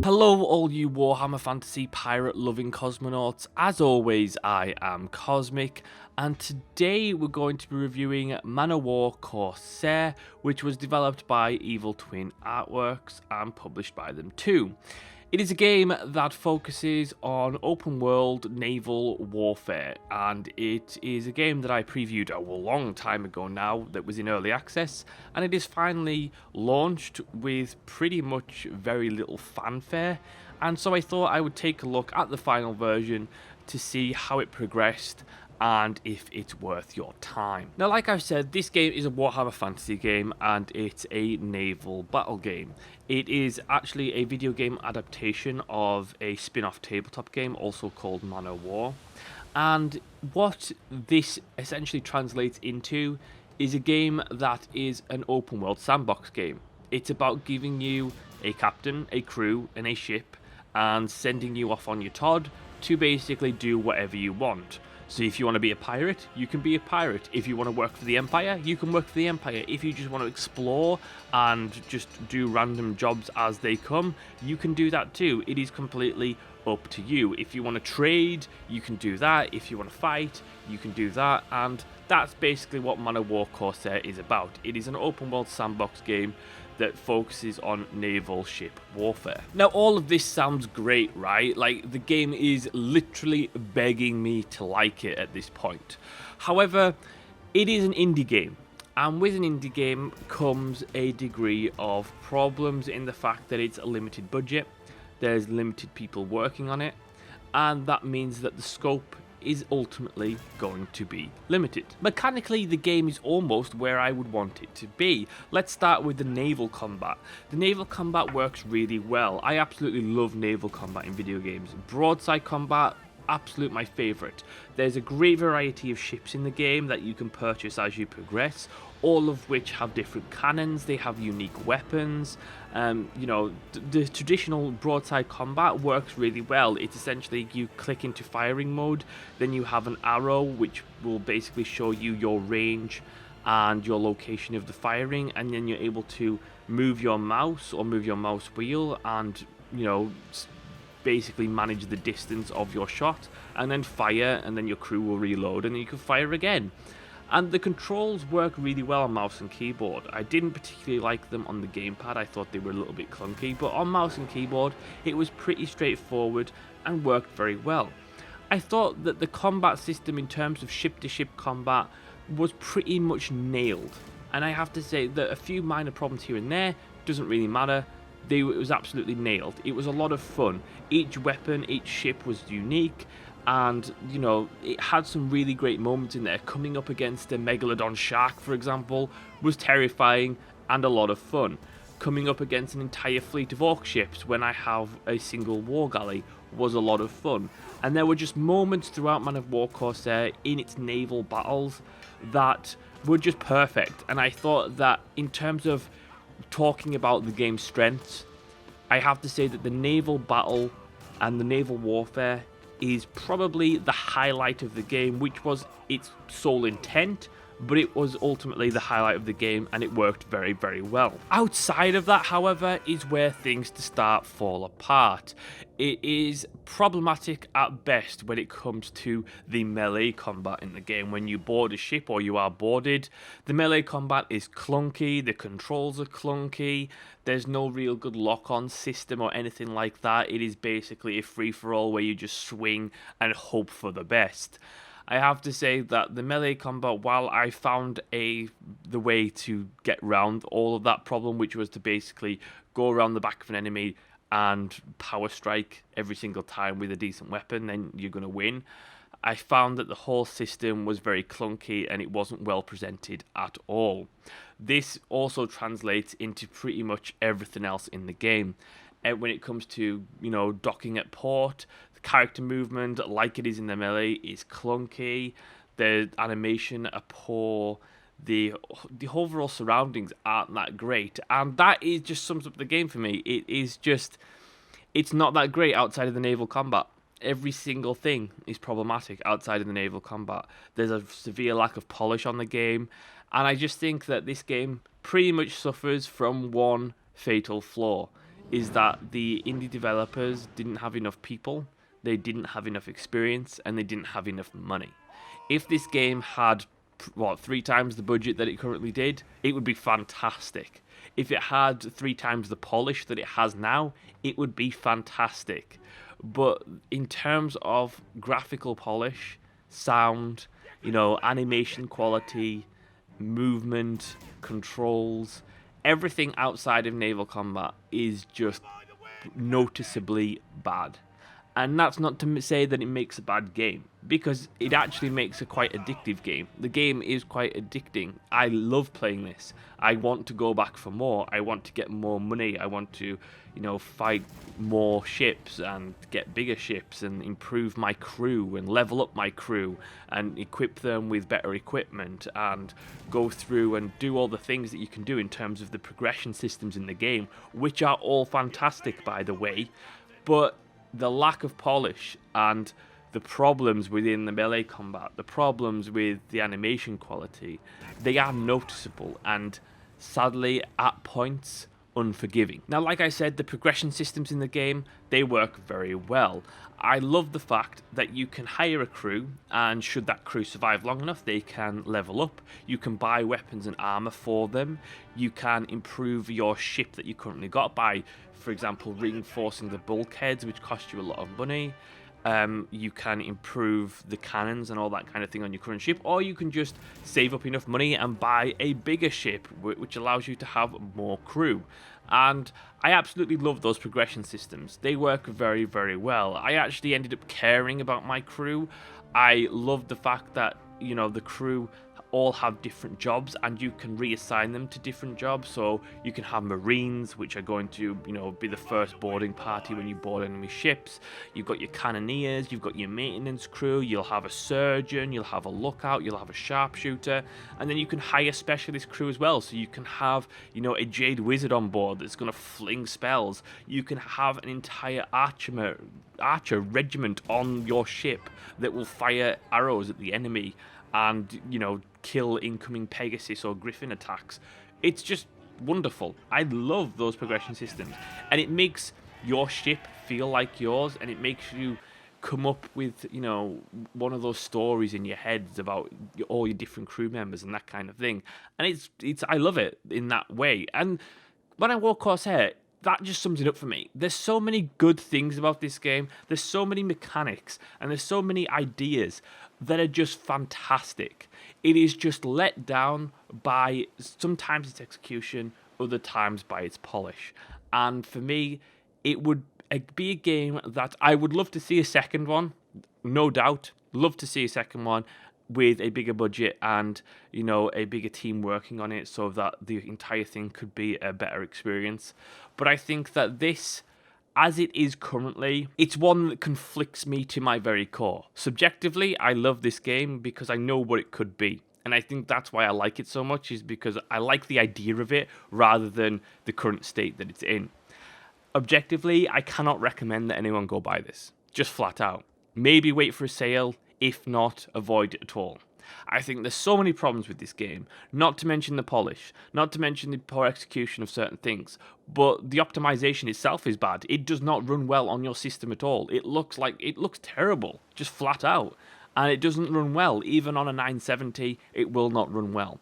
Hello all you Warhammer Fantasy pirate loving cosmonauts, as always I am Cosmic, and today we're going to be reviewing O War Corsair, which was developed by Evil Twin Artworks and published by them too. It is a game that focuses on open world naval warfare, and it is a game that I previewed a long time ago now that was in early access, and it is finally launched with pretty much very little fanfare, and so I thought I would take a look at the final version to see how it progressed and if it's worth your time. Now, like I've said, this game is a Warhammer Fantasy game and it's a naval battle game. It is actually a video game adaptation of a spin-off tabletop game also called O War. And what this essentially translates into is a game that is an open world sandbox game. It's about giving you a captain, a crew, and a ship and sending you off on your Todd to basically do whatever you want. So if you want to be a pirate, you can be a pirate. If you want to work for the Empire, you can work for the Empire. If you just want to explore and just do random jobs as they come, you can do that too. It is completely up to you. If you want to trade, you can do that. If you want to fight, you can do that. And that's basically what O War Corsair is about. It is an open world sandbox game that focuses on naval ship warfare. Now, all of this sounds great, right? Like, the game is literally begging me to like it at this point. However, it is an indie game, and with an indie game comes a degree of problems in the fact that it's a limited budget, there's limited people working on it, and that means that the scope is ultimately going to be limited. Mechanically, the game is almost where I would want it to be. Let's start with the naval combat. The naval combat works really well. I absolutely love naval combat in video games. Broadside combat, absolute my favourite. There's a great variety of ships in the game that you can purchase as you progress, all of which have different cannons, they have unique weapons. The traditional broadside combat works really well. It's essentially you click into firing mode, then you have an arrow which will basically show you your range and your location of the firing, and then you're able to move your mouse or move your mouse wheel and, basically manage the distance of your shot, and then fire, and then your crew will reload, and then you can fire again. And the controls work really well on mouse and keyboard. I didn't particularly like them on the gamepad. I thought they were a little bit clunky, but on mouse and keyboard it was pretty straightforward and worked very well. I thought that the combat system in terms of ship-to-ship combat was pretty much nailed, and I have to say that a few minor problems here and there doesn't really matter. It was absolutely nailed. It was a lot of fun. Each weapon, each ship was unique, and it had some really great moments in there. Coming up against a megalodon shark, for example, was terrifying and a lot of fun. Coming up against an entire fleet of orc ships when I have a single war galley was a lot of fun. And there were just moments throughout O War Corsair in its naval battles that were just perfect. And I thought that in terms of talking about the game's strengths, I have to say that the naval battle and the naval warfare is probably the highlight of the game, which was its sole intent, but it was ultimately the highlight of the game and it worked very, very well. Outside of that, however, is where things start to fall apart. It is problematic at best when it comes to the melee combat in the game. When you board a ship or you are boarded, the melee combat is clunky, the controls are clunky, there's no real good lock-on system or anything like that. It is basically a free-for-all where you just swing and hope for the best. I have to say that the melee combat, while I found the way to get around all of that problem, which was to basically go around the back of an enemy and power strike every single time with a decent weapon, then you're going to win. I found that the whole system was very clunky and it wasn't well presented at all. This also translates into pretty much everything else in the game. And when it comes to, docking at port, character movement, like it is in the melee, is clunky. The animation are poor. The overall surroundings aren't that great, and that is just sums up the game for me. It's not that great outside of the naval combat. Every single thing is problematic outside of the naval combat. There's a severe lack of polish on the game, and I just think that this game pretty much suffers from one fatal flaw. is that the indie developers didn't have enough people, they didn't have enough experience, and they didn't have enough money. If this game had, 3 times the budget that it currently did, it would be fantastic. If it had 3 times the polish that it has now, it would be fantastic. But in terms of graphical polish, sound, animation quality, movement, controls, everything outside of naval combat is just noticeably bad. And that's not to say that it makes a bad game, because it actually makes a quite addictive game. The game is quite addicting. I love playing this. I want to go back for more. I want to get more money. I want to, fight more ships and get bigger ships and improve my crew and level up my crew and equip them with better equipment and go through and do all the things that you can do in terms of the progression systems in the game, which are all fantastic, by the way. But the lack of polish and the problems within the melee combat, the problems with the animation quality, they are noticeable and sadly at points unforgiving. Now, like I said, the progression systems in the game, they work very well. I love the fact that you can hire a crew, and should that crew survive long enough, they can level up. You can buy weapons and armor for them. You can improve your ship that you currently got by, for example, reinforcing the bulkheads, which cost you a lot of money. You can improve the cannons and all that kind of thing on your current ship, or you can just save up enough money and buy a bigger ship, which allows you to have more crew. And I absolutely love those progression systems. They work very, very well. I actually ended up caring about my crew. I love the fact that, the crew all have different jobs and you can reassign them to different jobs. So you can have Marines, which are going to, be the first boarding party when you board enemy ships. You've got your Cannoneers, you've got your maintenance crew, you'll have a surgeon, you'll have a lookout, you'll have a sharpshooter, and then you can hire specialist crew as well. So you can have, a Jade Wizard on board that's going to fling spells. You can have an entire archer regiment on your ship that will fire arrows at the enemy and, kill incoming Pegasus or Griffin attacks. It's just wonderful. I love those progression systems. And it makes your ship feel like yours, and it makes you come up with, one of those stories in your heads about all your different crew members and that kind of thing. And it's I love it in that way. And when I War Corsair, that just sums it up for me. There's so many good things about this game. There's so many mechanics and there's so many ideas that are just fantastic. It is just let down by sometimes its execution, other times by its polish. And for me, it would be a game that I would love to see a second one, no doubt. Love to see a second one with a bigger budget and, a bigger team working on it so that the entire thing could be a better experience. But I think that this, as it is currently, it's one that conflicts me to my very core. Subjectively, I love this game because I know what it could be. And I think that's why I like it so much, is because I like the idea of it rather than the current state that it's in. Objectively, I cannot recommend that anyone go buy this. Just flat out. Maybe wait for a sale. If not, avoid it at all. I think there's so many problems with this game, not to mention the polish, not to mention the poor execution of certain things, but the optimization itself is bad. It does not run well on your system at all. It looks terrible, just flat out. And it doesn't run well. Even on a 970, it will not run well,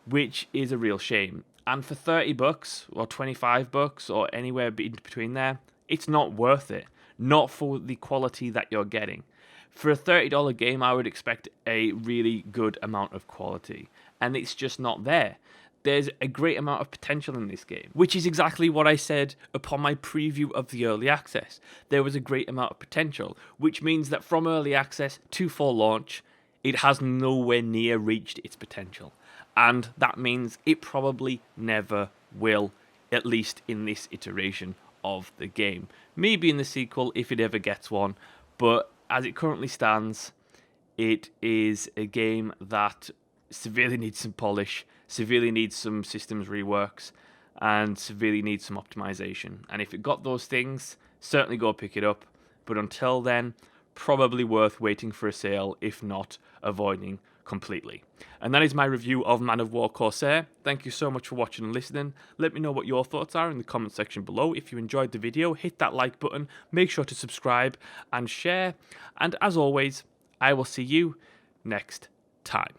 which is a real shame. And for $30 or $25 or anywhere in between there, it's not worth it. Not for the quality that you're getting. For a $30 game, I would expect a really good amount of quality, and it's just not there. There's a great amount of potential in this game, which is exactly what I said upon my preview of the early access. There was a great amount of potential, which means that from early access to full launch, it has nowhere near reached its potential. And that means it probably never will, at least in this iteration of the game. Maybe in the sequel, if it ever gets one, but as it currently stands, it is a game that severely needs some polish, severely needs some systems reworks, and severely needs some optimization. And if it got those things, certainly go pick it up. But until then, probably worth waiting for a sale, if not avoiding completely. And that is my review of Man of War Corsair. Thank you so much for watching and listening. Let me know what your thoughts are in the comment section below. If you enjoyed the video, hit that like button, make sure to subscribe and share. And as always, I will see you next time.